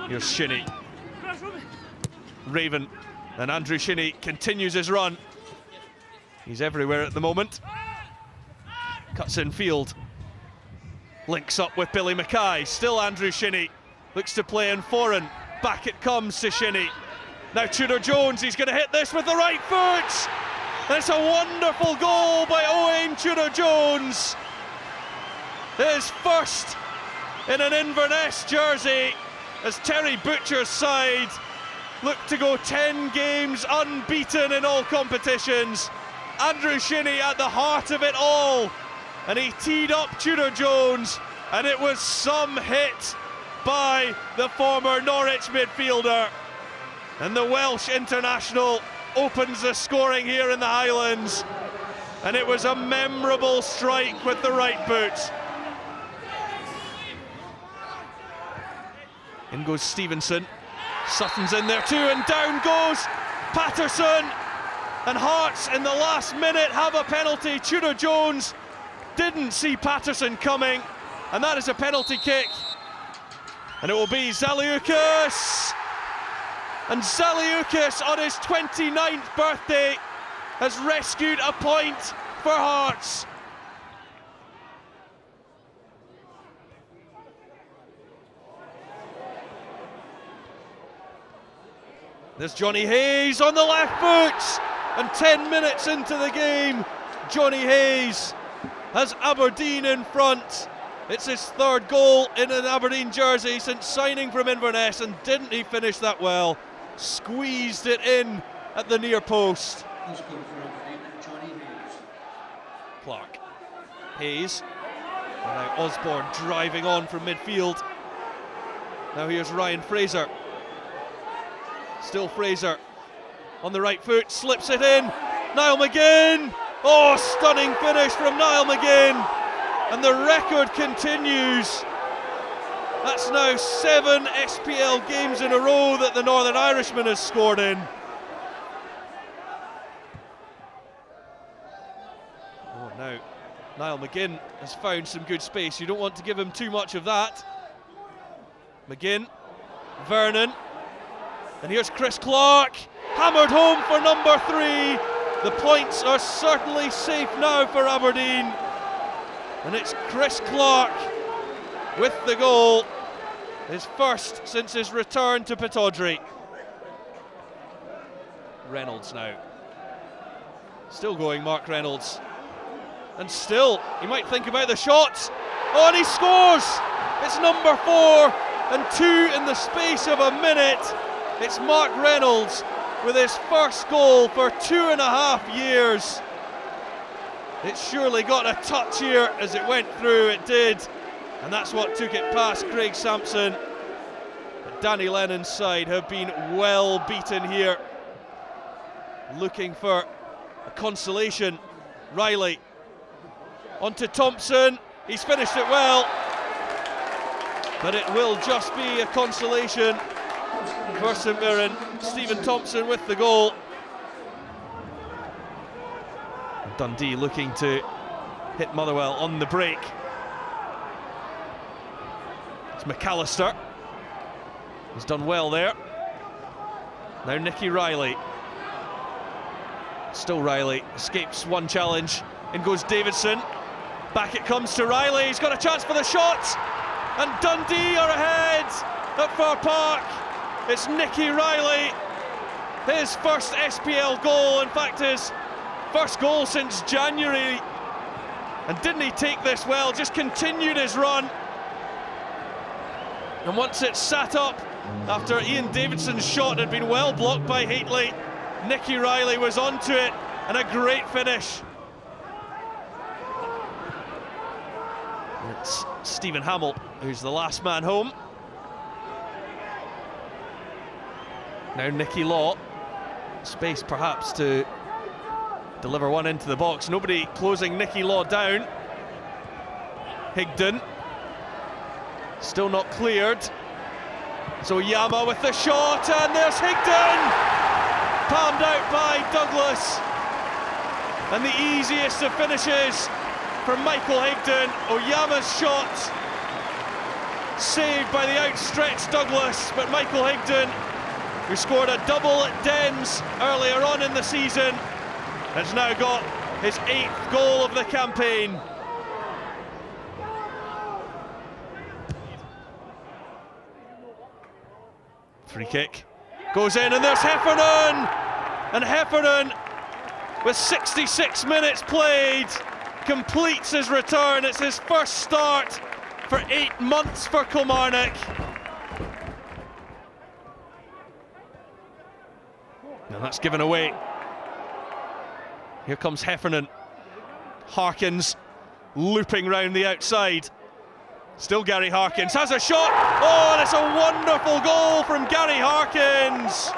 Here's Shinnie. Raven, and Andrew Shinnie continues his run. He's everywhere at the moment. Cuts in field. Links up with Billy Mackay. Still Andrew Shinnie. Looks to play in foreign. Back it comes to Shinnie. Now Tudor Jones, he's going to hit this with the right foot. And it's a wonderful goal by Owain Tudor Jones. His first in an Inverness jersey as Terry Butcher's side look to go 10 games unbeaten in all competitions. Andrew Shinnie at the heart of it all, and he teed up Tudor Jones, and it was some hit by the former Norwich midfielder. And the Welsh international opens the scoring here in the Highlands, and it was a memorable strike with the right boot. In goes Stevenson. Sutton's in there too, and down goes Patterson. And Hearts in the last minute have a penalty. Tudor Jones didn't see Patterson coming, and that is a penalty kick. And it will be Zaliukas. And Zaliukas on his 29th birthday has rescued a point for Hearts. There's Johnny Hayes on the left foot, and 10 minutes into the game, Johnny Hayes has Aberdeen in front. It's his third goal in an Aberdeen jersey since signing from Inverness, and didn't he finish that well? Squeezed it in at the near post. Clark, Hayes, and now Osborne driving on from midfield. Now here's Ryan Fraser. Still Fraser on the right foot, slips it in. Niall McGinn. Oh, stunning finish from Niall McGinn. And the record continues. That's now 7 SPL games in a row that the Northern Irishman has scored in. Oh, now Niall McGinn has found some good space. You don't want to give him too much of that. McGinn, Vernon. And here's Chris Clark, hammered home for number 3. The points are certainly safe now for Aberdeen. And it's Chris Clark with the goal, his first since his return to Pittodrie. Reynolds now. Still going, Mark Reynolds. And still, you might think about the shots. Oh, and he scores! It's number 4, and 2 in the space of a minute. It's Mark Reynolds with his first goal for 2.5 years. It surely got a touch here as it went through, it did. And that's what took it past Craig Sampson. But Danny Lennon's side have been well beaten here. Looking for a consolation. Riley onto Thompson. He's finished it well. But it will just be a consolation for St Mirren. Stephen Thompson with the goal. Dundee looking to hit Motherwell on the break. It's McAllister. He's done well there. Now Nicky Riley. Still Riley. Escapes one challenge. In goes Davidson. Back it comes to Riley. He's got a chance for the shot. And Dundee are ahead at Fir Park. It's Nicky Riley, his first SPL goal, in fact his first goal since January. And didn't he take this well, just continued his run. And once it sat up, after Ian Davidson's shot had been well blocked by Haitley, Nicky Riley was onto it, and a great finish. It's Stephen Hamill who's the last man home. Now Nicky Law, space perhaps to deliver one into the box. Nobody closing Nicky Law down. Higdon, still not cleared. So Yama with the shot, and there's Higdon! Palmed out by Douglas. And the easiest of finishes from Michael Higdon. Oyama's shot saved by the outstretched Douglas, but Michael Higdon, who scored a double at Dens earlier on in the season, has now got his 8th goal of the campaign. Free kick goes in, and there's Heffernan! And Heffernan, with 66 minutes played, completes his return. It's his first start for 8 months for Kilmarnock. And that's given away. Here comes Heffernan. Harkins looping round the outside. Still Gary Harkins has a shot. Oh, and it's a wonderful goal from Gary Harkins.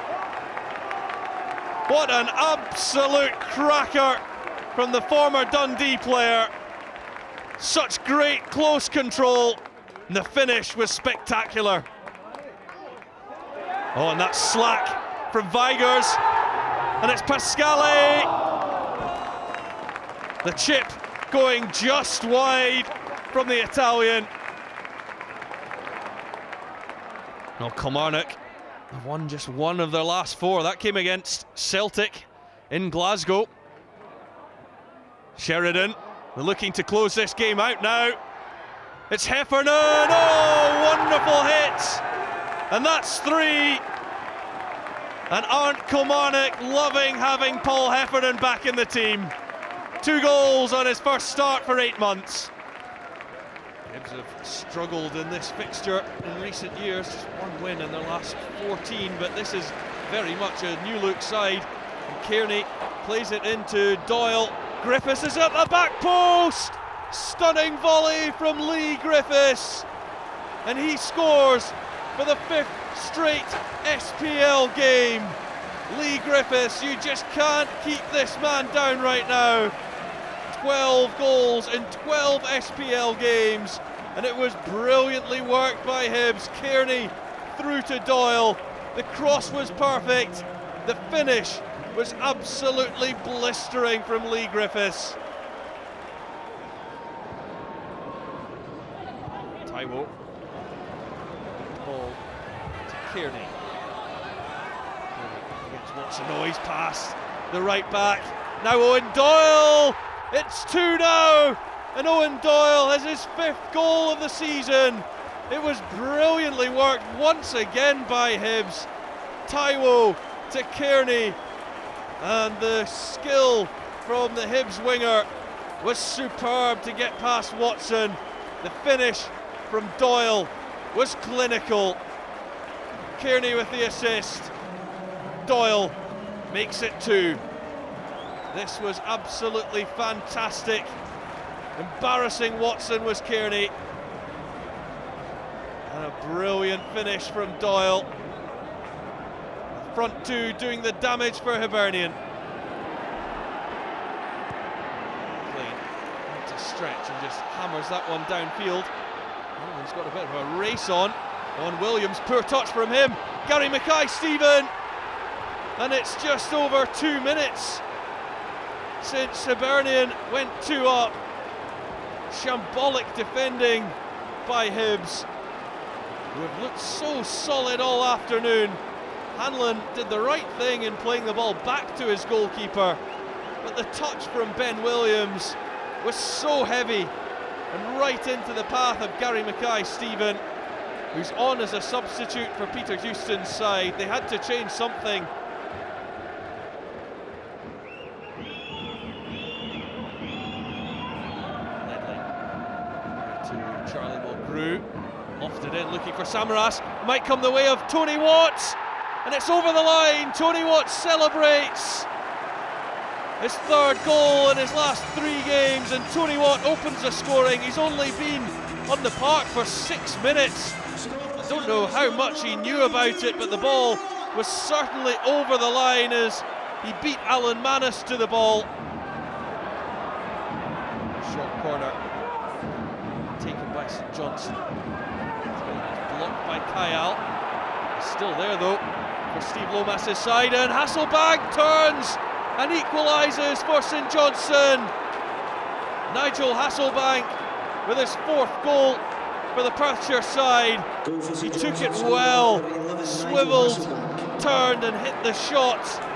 What an absolute cracker from the former Dundee player. Such great close control, and the finish was spectacular. Oh, and that's slack from Vigurs, and it's Pascale. The chip going just wide from the Italian. No, Kilmarnock have won just one of their last 4. That came against Celtic in Glasgow. Sheridan, they're looking to close this game out now. It's Heffernan, oh, wonderful hit! And that's 3. And aren't Kilmarnock loving having Paul Heffernan back in the team? 2 goals on his first start for 8 months. Hibs have struggled in this fixture in recent years, just 1 win in their last 14, but this is very much a new look side. And Kearney plays it into Doyle. Griffiths is at the back post! Stunning volley from Lee Griffiths, and he scores for the 5th straight SPL game. Lee Griffiths, you just can't keep this man down right now. 12 goals in 12 SPL games, and it was brilliantly worked by Hibs. Kearney through to Doyle. The cross was perfect. The finish was absolutely blistering from Lee Griffiths. Taiwo. Ball to Kearney. Against Watson. Oh, he's past the right back. Now Owen Doyle. It's 2 now, and Owen Doyle has his 5th goal of the season. It was brilliantly worked once again by Hibs. Taiwo to Kearney, and the skill from the Hibs winger was superb to get past Watson. The finish from Doyle was clinical. Kearney with the assist. Doyle makes it 2. This was absolutely fantastic. Embarrassing Watson was Kearney. And a brilliant finish from Doyle. Front 2 doing the damage for Hibernian. Clean to stretch and just hammers that one downfield. Oh, he's got a bit of a race on Williams. Poor touch from him. Gary Mackay-Steven. And it's just over 2 minutes since Hibernian went 2 up. Shambolic defending by Hibs, who have looked so solid all afternoon. Hanlon did the right thing in playing the ball back to his goalkeeper, but the touch from Ben Williams was so heavy and right into the path of Gary Mackay-Steven, who's on as a substitute for Peter Houston's side. They had to change something. Lofted in, looking for Samaras. Might come the way of Tony Watts, and it's over the line. Tony Watts celebrates his 3rd goal in his last 3 games, and Tony Watt opens the scoring. He's only been on the park for 6 minutes. I don't know how much he knew about it, but the ball was certainly over the line as he beat Alan Manus to the ball. Short corner taken by St Johnstone. Blocked by Kyle. He's still there though for Steve Lomas's side, and Hasselbank turns and equalises for St Johnstone. Nigel Hasselbank with his 4th goal for the Perthshire side. He took it well, swivelled, turned and hit the shot.